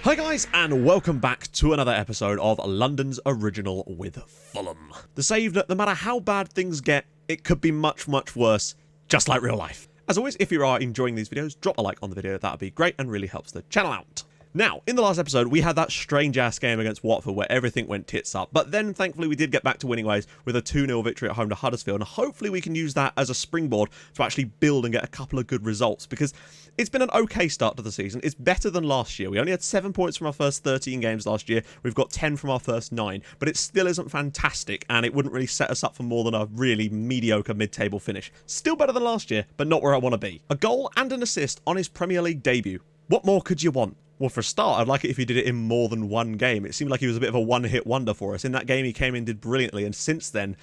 Hi guys, and welcome back to another episode of London's Original with Fulham. The save that no matter how bad things get, it could be much, much worse, just like real life. As always, if you are enjoying these videos, drop a like on the video, that would be great and really helps the channel out. Now, in the last episode, we had that strange-ass game against Watford where everything went tits up, but then thankfully we did get back to winning ways with a 2-0 victory at home to Huddersfield, and hopefully we can use that as a springboard to actually build and get a couple of good results, because it's been an okay start to the season. It's better than last year. We only had 7 points from our first 13 games last year. We've got 10 from our first 9, but it still isn't fantastic, and it wouldn't really set us up for more than a really mediocre mid-table finish. Still better than last year, but not where I want to be. A goal and an assist on his Premier League debut. What more could you want? Well, for a start, I'd like it if he did it in more than one game. It seemed like he was a bit of a one-hit wonder for us. In that game, he came in and did brilliantly, and since then,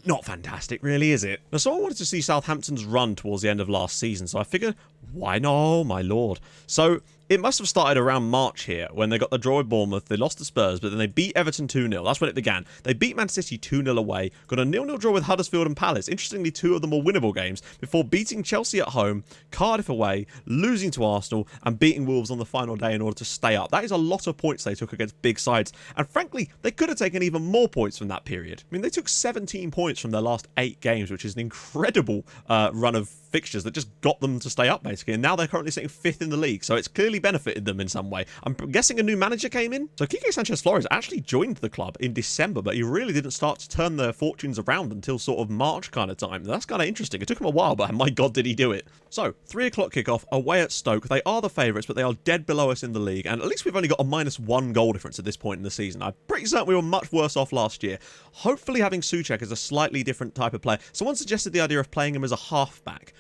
not fantastic, really, is it? Now, someone wanted to see Southampton's run towards the end of last season, so I figured, why not? Oh, my lord. So, it must have started around March here, when they got the draw with Bournemouth, they lost to Spurs, but then they beat Everton 2-0. That's when it began. They beat Man City 2-0 away, got a 0-0 draw with Huddersfield and Palace. Interestingly, 2 of them were winnable games, before beating Chelsea at home, Cardiff away, losing to Arsenal, and beating Wolves on the final day in order to stay up. That is a lot of points they took against big sides, and frankly, they could have taken even more points from that period. I mean, they took 17 points from their last 8 games, which is an incredible run of fixtures that just got them to stay up, basically, and now they're currently sitting 5th in the league, so it's clearly benefited them in some way. I'm guessing a new manager came in. So Quique Sanchez-Flores actually joined the club in December, but he really didn't start to turn their fortunes around until sort of March kind of time. That's kind of interesting. It took him a while, but my god, did he do it. So, 3 o'clock kickoff away at Stoke. They are the favourites, but they are dead below us in the league, and at least we've only got a -1 goal difference at this point in the season. I'm pretty certain we were much worse off last year. Hopefully having Souček as a slightly different type of player. Someone suggested the idea of playing him as a halfback.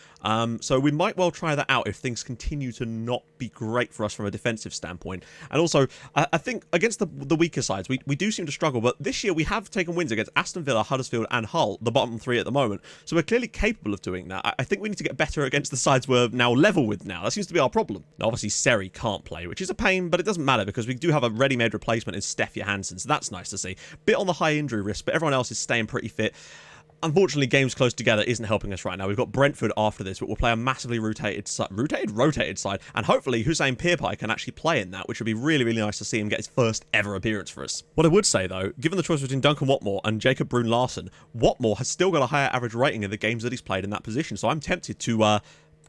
So we might well try that out if things continue to not be great for us from a defensive standpoint. And also, I think against the weaker sides, we do seem to struggle, but this year we have taken wins against Aston Villa, Huddersfield and Hull, the bottom 3 at the moment. So we're clearly capable of doing that. I think we need to get better against the sides we're now level with now. That seems to be our problem. Now, obviously, Seri can't play, which is a pain, but it doesn't matter because we do have a ready-made replacement in Steph Johansson, so that's nice to see. Bit on the high injury risk, but everyone else is staying pretty fit. Unfortunately, games close together isn't helping us right now. We've got Brentford after this, but we'll play a massively rotated side, and hopefully Hussein Pirpai can actually play in that, which would be really, really nice to see him get his first ever appearance for us. What I would say, though, given the choice between Duncan Watmore and Jacob Bruun-Larsen, Watmore has still got a higher average rating in the games that he's played in that position, so I'm tempted to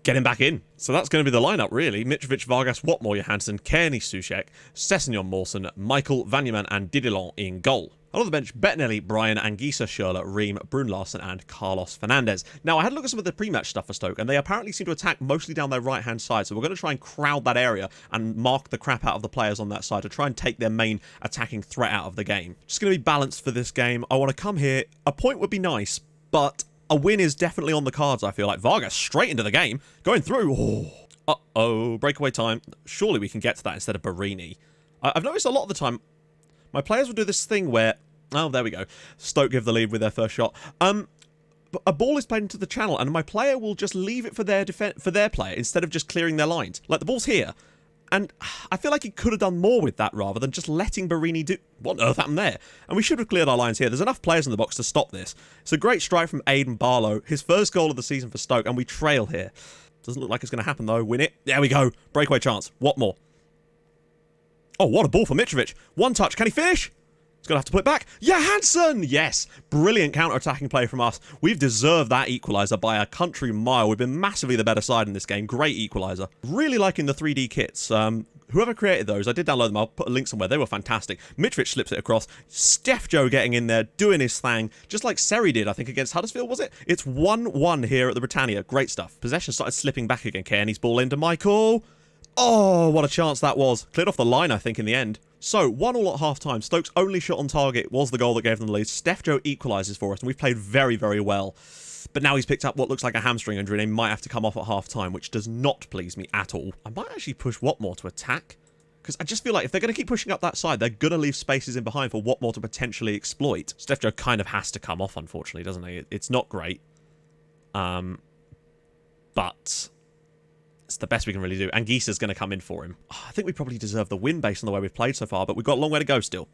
get him back in. So that's going to be the lineup, really. Mitrovic, Vargas, Watmore, Johansson, Kearney, Souček, Sessegnon, Mawson, Michael, Vanyeman and Didilon in goal. On the bench, Bettinelli, Brian, Anguissa, Schürrle, Ream, Bruun-Larsen and Carlos Fernandez. Now, I had a look at some of the pre-match stuff for Stoke, and they apparently seem to attack mostly down their right-hand side, so we're going to try and crowd that area and mark the crap out of the players on that side to try and take their main attacking threat out of the game. Just going to be balanced for this game. I want to come here. A point would be nice, but a win is definitely on the cards, I feel like. Vargas straight into the game, going through. Oh. Uh-oh, breakaway time. Surely we can get to that instead of Barini. I've noticed a lot of the time, my players will do this thing where... Oh, there we go. Stoke give the lead with their first shot. A ball is played into the channel, and my player will just leave it for their player instead of just clearing their lines. Like, the ball's here. And I feel like he could have done more with that rather than just letting Barini do... What on earth happened there? And we should have cleared our lines here. There's enough players in the box to stop this. It's a great strike from Aidan Barlow. His first goal of the season for Stoke, and we trail here. Doesn't look like it's going to happen, though. Win it. There we go. Breakaway chance. Watmore. Oh, what a ball for Mitrovic. One touch. Can he finish? He's going to have to put it back. Johansson! Yes! Brilliant counter-attacking play from us. We've deserved that equaliser by a country mile. We've been massively the better side in this game. Great equaliser. Really liking the 3D kits. Whoever created those, I did download them. I'll put a link somewhere. They were fantastic. Mitrovic slips it across. Steph Joe getting in there, doing his thing. Just like Seri did, I think, against Huddersfield, was it? It's 1-1 here at the Britannia. Great stuff. Possession started slipping back again. Kearney's ball into Michael. Oh, what a chance that was. Cleared off the line, I think, in the end. So, 1-1 at half-time. Stoke's only shot on target was the goal that gave them the lead. Steph Joe equalises for us, and we've played very, very well. But now he's picked up what looks like a hamstring injury, and he might have to come off at half-time, which does not please me at all. I might actually push Watmore to attack, because I just feel like if they're going to keep pushing up that side, they're going to leave spaces in behind for Watmore to potentially exploit. Steph Joe kind of has to come off, unfortunately, doesn't he? It's not great. But... it's the best we can really do. Anguissa's going to come in for him. Oh, I think we probably deserve the win based on the way we've played so far, but we've got a long way to go still.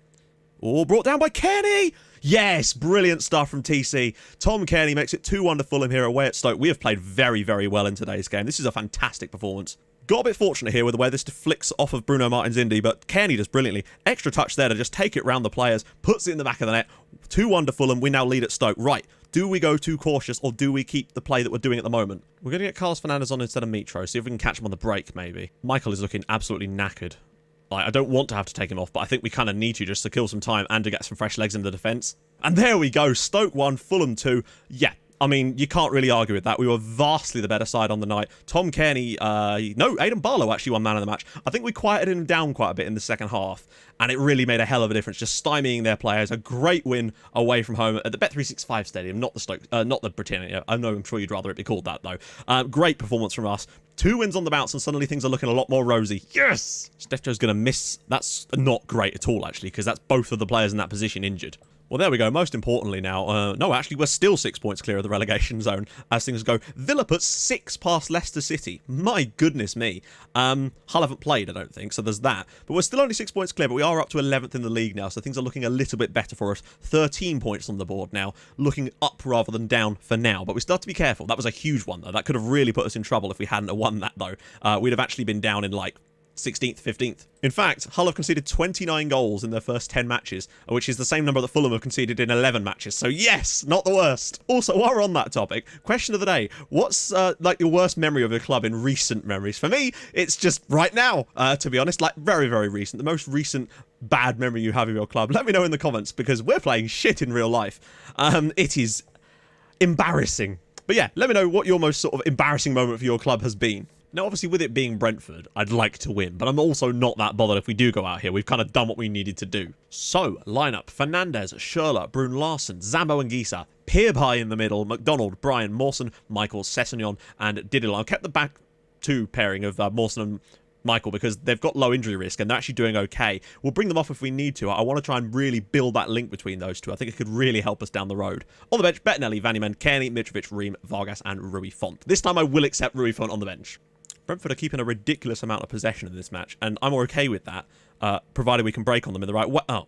Oh, brought down by Kearney! Yes, brilliant stuff from TC. Tom Kearney makes it 2-1 to Fulham here away at Stoke. We have played very, very well in today's game. This is a fantastic performance. Got a bit fortunate here with the way this flicks off of Bruno Martins Indy, but Kearney does brilliantly. Extra touch there to just take it round the players, puts it in the back of the net. 2-1 to Fulham. We now lead at Stoke. Right, do we go too cautious or do we keep the play that we're doing at the moment? We're going to get Carlos Fernandes on instead of Mitro, see if we can catch him on the break maybe. Michael is looking absolutely knackered. Like, I don't want to have to take him off, but I think we kind of need to just to kill some time and to get some fresh legs in the defence. And there we go. Stoke 1, Fulham 2. Yeah. I mean, you can't really argue with that. We were vastly the better side on the night. Tom Kearney, no, Aidan Barlow actually won man of the match. I think we quieted him down quite a bit in the second half, and it really made a hell of a difference, just stymieing their players. A great win away from home at the Bet365 Stadium, not the Stoke, not the Britannia. I know, I'm sure you'd rather it be called that, though. Great performance from us. 2 wins on the bounce, and suddenly things are looking a lot more rosy. Yes! Steph Joe's going to miss. That's not great at all, actually, because that's both of the players in that position injured. Well, there we go. Most importantly now, no, actually, we're still 6 points clear of the relegation zone as things go. Villa puts 6 past Leicester City. My goodness me. Hull haven't played, I don't think, so there's that. But we're still only 6 points clear, but we are up to 11th in the league now, so things are looking a little bit better for us. 13 points on the board now, looking up rather than down for now. But we still have to be careful. That was a huge one, though. That could have really put us in trouble if we hadn't have won that, though. We'd have actually been down in, like, 16th, 15th. In fact, Hull have conceded 29 goals in their first 10 matches, which is the same number that Fulham have conceded in 11 matches. So yes, not the worst. Also, while we're on that topic, question of the day. What's like your worst memory of your club in recent memories? For me, it's just right now, to be honest, like very, very recent. The most recent bad memory you have of your club. Let me know in the comments because we're playing shit in real life. It is embarrassing. But yeah, let me know what your most sort of embarrassing moment for your club has been. Now, obviously, with it being Brentford, I'd like to win, but I'm also not that bothered if we do go out here. We've kind of done what we needed to do. So, lineup: Fernandes, Schürrle, Brun Larsen, Zambo and Gisa, Pirbai in the middle, McDonald, Bryan, Mawson, Michael, Sessegnon, and Didil. I kept the back two pairing of Mawson and Michael because they've got low injury risk and they're actually doing okay. We'll bring them off if we need to. I want to try and really build that link between those two. I think it could really help us down the road. On the bench, Bettinelli, Vaniman, Kearney, Mitrovic, Ream, Vargas, and Rui Font. This time I will accept Rui Font on the bench. Brentford are keeping a ridiculous amount of possession in this match, and I'm okay with that, provided we can break on them in the right way. Oh.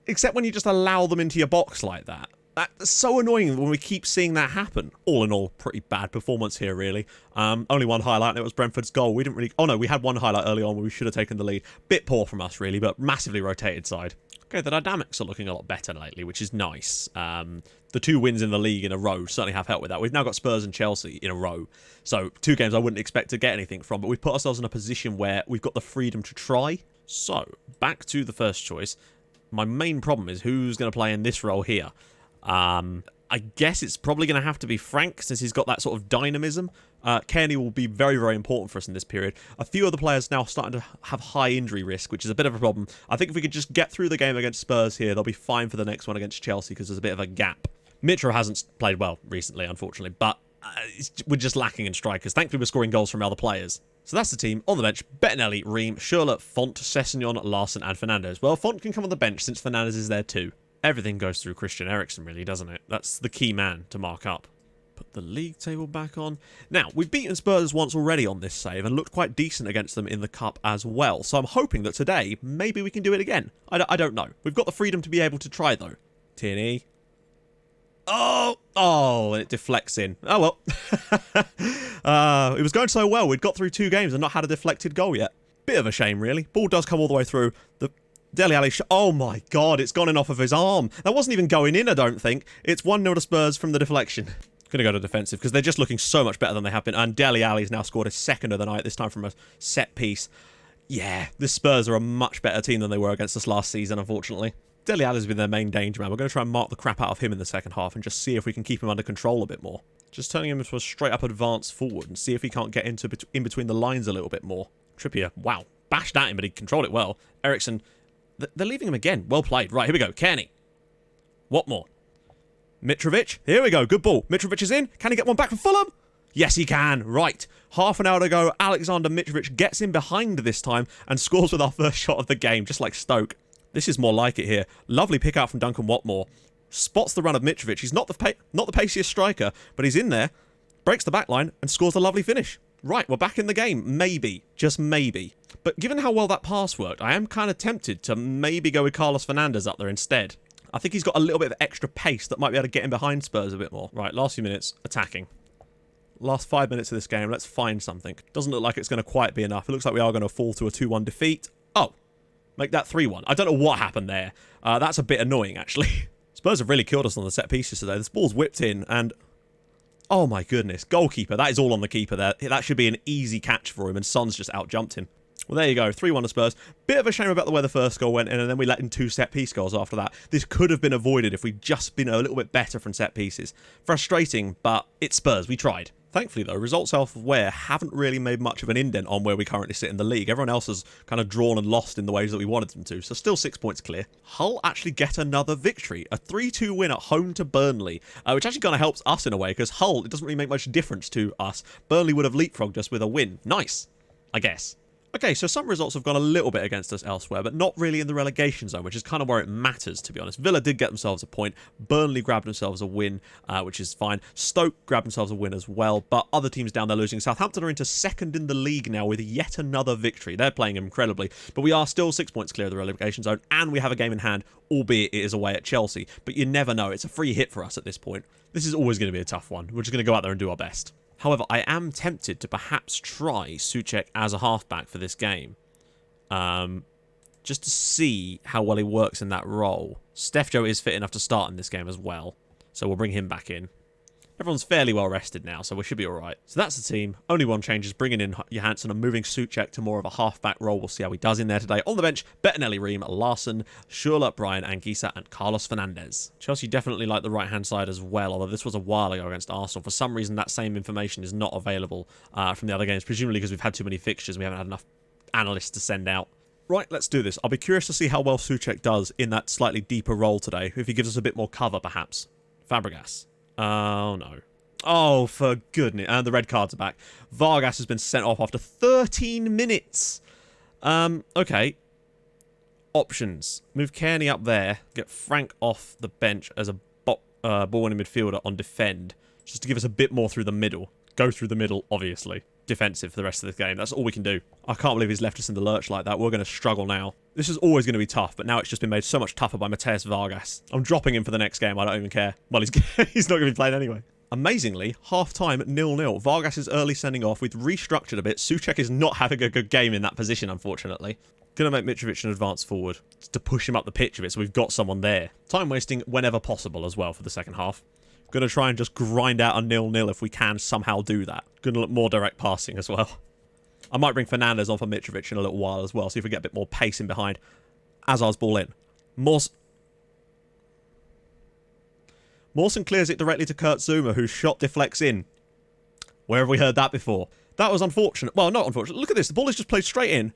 Except when you just allow them into your box like that. That's so annoying when we keep seeing that happen. All in all, pretty bad performance here, really. Only one highlight, and it was Brentford's goal. We didn't really... Oh, no, we had one highlight early on where we should have taken the lead. Bit poor from us, really, but massively rotated side. Okay, the dynamics are looking a lot better lately, which is nice. The 2 wins in the league in a row certainly have helped with that. We've now got Spurs and Chelsea in a row. So 2 games I wouldn't expect to get anything from, but we've put ourselves in a position where we've got the freedom to try. So, back to the first choice. My main problem is who's going to play in this role here. I guess it's probably going to have to be Frank, since he's got that sort of dynamism. Kearney will be very, very important for us in this period. A few other players now starting to have high injury risk, which is a bit of a problem. I think if we could just get through the game against Spurs here, they'll be fine for the next one against Chelsea, because there's a bit of a gap. Mitro hasn't played well recently, unfortunately, but we're just lacking in strikers. Thankfully, we're scoring goals from other players. So that's the team. On the bench, Bettinelli, Ream, Schürrle, Font, Sessegnon, Larsen, and Fernandes. Well, Font can come on the bench since Fernandes is there too. Everything goes through Christian Eriksen, really, doesn't it? That's the key man to mark up. Put the league table back on. Now, we've beaten Spurs once already on this save and looked quite decent against them in the Cup as well. So I'm hoping that today, maybe we can do it again. I don't know. We've got the freedom to be able to try, though. Tierney. Oh, and it deflects in. Oh, well. It was going so well. We'd got through 2 games and not had a deflected goal yet. Bit of a shame, really. Ball does come all the way through. The Dele Alli... Oh, my God. It's gone in off of his arm. That wasn't even going in, I don't think. It's 1-0 to Spurs from the deflection. Going to go to defensive because they're just looking so much better than they have been. And Dele Alli's now scored his 2nd of the night, this time from a set piece. Yeah, the Spurs are a much better team than they were against us last season, unfortunately. Dele Alli's been their main danger man. We're going to try and mark the crap out of him in the second half and just see if we can keep him under control a bit more. Just turning him into a straight-up advance forward and see if he can't get into in between the lines a little bit more. Trippier, wow, bashed at him, but he controlled it well. Eriksen, they're leaving him again. Well played. Right, here we go. Kearney. Watmore. Mitrovic. Here we go. Good ball. Mitrovic is in. Can he get one back from Fulham? Yes, he can. Right. Half an hour to go. Alexander Mitrovic gets in behind this time and scores with our first shot of the game, just like Stoke. This is more like it here. Lovely pick out from Duncan Watmore. Spots the run of Mitrovic. He's not the paciest striker, but he's in there. Breaks the back line and scores a lovely finish. Right, we're back in the game. Maybe. Just maybe. But given how well that pass worked, I am kind of tempted to maybe go with Carlos Fernandes up there instead. I think he's got a little bit of extra pace that might be able to get in behind Spurs a bit more. Right, last few minutes, attacking. Last 5 minutes of this game. Let's find something. Doesn't look like it's going to quite be enough. It looks like we are going to fall to a 2-1 defeat. Oh, make that 3-1. I don't know what happened there. That's a bit annoying, actually. Spurs have really killed us on the set pieces today. This ball's whipped in and... oh my goodness. Goalkeeper. That is all on the keeper there. That should be an easy catch for him, and Son's just out-jumped him. Well, there you go. 3-1 to Spurs. Bit of a shame about the way the first goal went in, and then we let in 2 set-piece goals after that. This could have been avoided if we'd just been a little bit better from set-pieces. Frustrating, but it's Spurs. We tried. Thankfully, though, results elsewhere haven't really made much of an indent on where we currently sit in the league. Everyone else has kind of drawn and lost in the ways that we wanted them to, so still 6 points clear. Hull actually get another victory. A 3-2 win at home to Burnley, which actually kind of helps us in a way, because Hull, it doesn't really make much difference to us. Burnley would have leapfrogged us with a win. Nice, I guess. Okay, so some results have gone a little bit against us elsewhere, but not really in the relegation zone, which is kind of where it matters, to be honest. Villa did get themselves a point. Burnley grabbed themselves a win, which is fine. Stoke grabbed themselves a win as well, but other teams down there losing. Southampton are into second in the league now with yet another victory. They're playing incredibly, but we are still 6 points clear of the relegation zone, and we have a game in hand, albeit it is away at Chelsea. But you never know. It's a free hit for us at this point. This is always going to be a tough one. We're just going to go out there and do our best. However, I am tempted to perhaps try Souček as a halfback for this game. Just to see how well he works in that role. Steph Joe is fit enough to start in this game as well, so we'll bring him back in. Everyone's fairly well rested now, so we should be alright. So that's the team. Only one change is bringing in Johansson and moving Souček to more of a half-back role. We'll see how he does in there today. On the bench, Bettinelli, Ream, Larson, Schürrle, Bryan, Anguissa, and Carlos Fernandes. Chelsea definitely like the right-hand side as well, although this was a while ago against Arsenal. For some reason, that same information is not available from the other games, presumably because we've had too many fixtures and we haven't had enough analysts to send out. Right, let's do this. I'll be curious to see how well Souček does in that slightly deeper role today, if he gives us a bit more cover, perhaps. Fabregas. Oh, no. Oh, for goodness. And the red cards are back. Vargas has been sent off after 13 minutes. Okay. Options. Move Kearney up there. Get Frank off the bench as a ball-winning midfielder on defend. Just to give us a bit more through the middle. Go through the middle, obviously. Defensive for the rest of the game. That's all we can do. I can't believe he's left us in the lurch like that. We're going to struggle now. This is always going to be tough, but now it's just been made so much tougher by Mateus Vargas. I'm dropping him for the next game. I don't even care. Well, he's not going to be playing anyway. Amazingly, half-time 0-0. Vargas is early sending off. We've restructured a bit. Souček is not having a good game in that position, unfortunately. Going to make Mitrovic an advance forward to push him up the pitch a bit so we've got someone there. Time wasting whenever possible as well for the second half. Going to try and just grind out a 0-0 if we can somehow do that. Going to look more direct passing as well. I might bring Fernandes on for Mitrovic in a little while as well, see if we get a bit more pace in behind. Azar's ball in. Mawson clears it directly to Kurt Zouma, whose shot deflects in. Where have we heard that before? That was unfortunate. Well, not unfortunate. Look at this. The ball is just played straight in.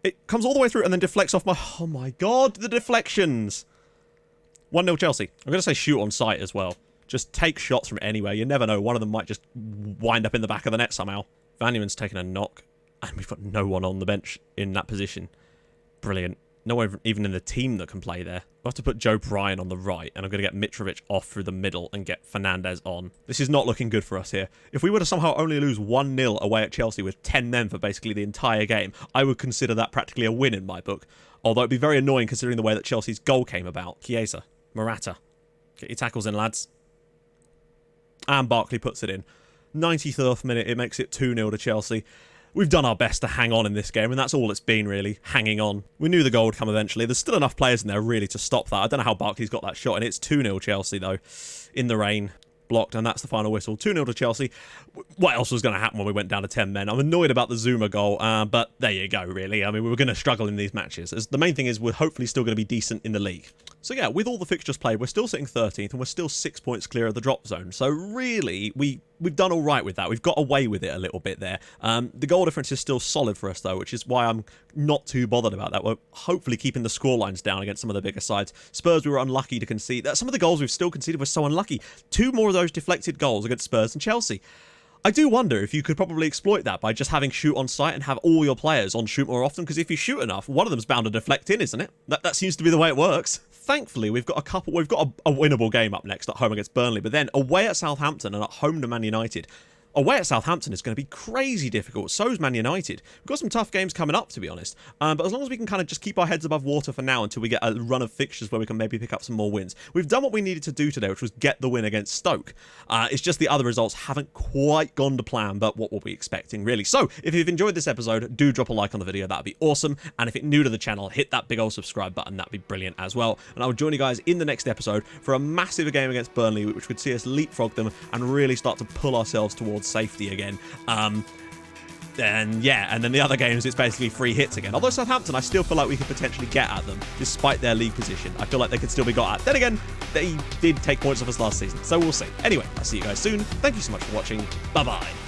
It comes all the way through and then deflects off my... oh my god, the deflections. 1-0 Chelsea. I'm going to say shoot on sight as well. Just take shots from anywhere. You never know. One of them might just wind up in the back of the net somehow. Vanneman's taken a knock. And we've got no one on the bench in that position. Brilliant. No one even in the team that can play there. We'll have to put Joe Bryan on the right. And I'm going to get Mitrovic off through the middle and get Fernandes on. This is not looking good for us here. If we were to somehow only lose 1-0 away at Chelsea with 10 men for basically the entire game, I would consider that practically a win in my book. Although it'd be very annoying considering the way that Chelsea's goal came about. Chiesa. Morata. Get your tackles in, lads. And Barkley puts it in. 93rd minute, it makes it 2-0 to Chelsea. We've done our best to hang on in this game, and that's all it's been, really. Hanging on. We knew the goal would come eventually. There's still enough players in there, really, to stop that. I don't know how Barkley's got that shot, and it's 2-0 Chelsea, though. In the rain. Blocked, and that's the final whistle. 2-0 to Chelsea. What else was going to happen when we went down to 10 men? I'm annoyed about the Zouma goal, but there you go, really. I mean, we were going to struggle in these matches. The main thing is we're hopefully still going to be decent in the league. So yeah, with all the fixtures played, we're still sitting 13th, and we're still 6 points clear of the drop zone. So really, we've done all right with that. We've got away with it a little bit there. The goal difference is still solid for us, though, which is why I'm not too bothered about that. We're hopefully keeping the scorelines down against some of the bigger sides. Spurs, we were unlucky to concede. Some of the goals we've still conceded were so unlucky. 2 more of those deflected goals against Spurs and Chelsea. I do wonder if you could probably exploit that by just having shoot on sight and have all your players on shoot more often, because if you shoot enough, one of them's bound to deflect in, isn't it? That seems to be the way it works. Thankfully, we've got a winnable game up next at home against Burnley, but then away at Southampton and at home to Man United. Away at Southampton is going to be crazy difficult. So is Man United. We've got some tough games coming up, to be honest. But as long as we can kind of just keep our heads above water for now until we get a run of fixtures where we can maybe pick up some more wins. We've done what we needed to do today, which was get the win against Stoke. It's just the other results haven't quite gone to plan, but what were we expecting, really? So, if you've enjoyed this episode, do drop a like on the video. That'd be awesome. And if you're new to the channel, hit that big old subscribe button. That'd be brilliant as well. And I will join you guys in the next episode for a massive game against Burnley, which would see us leapfrog them and really start to pull ourselves towards safety again. And then the other games, it's basically free hits again. Although Southampton, I still feel like we could potentially get at them, despite their league position. I feel like they could still be got at. Then again, they did take points off us last season, so we'll see. Anyway, I'll see you guys soon. Thank you so much for watching. Bye-bye.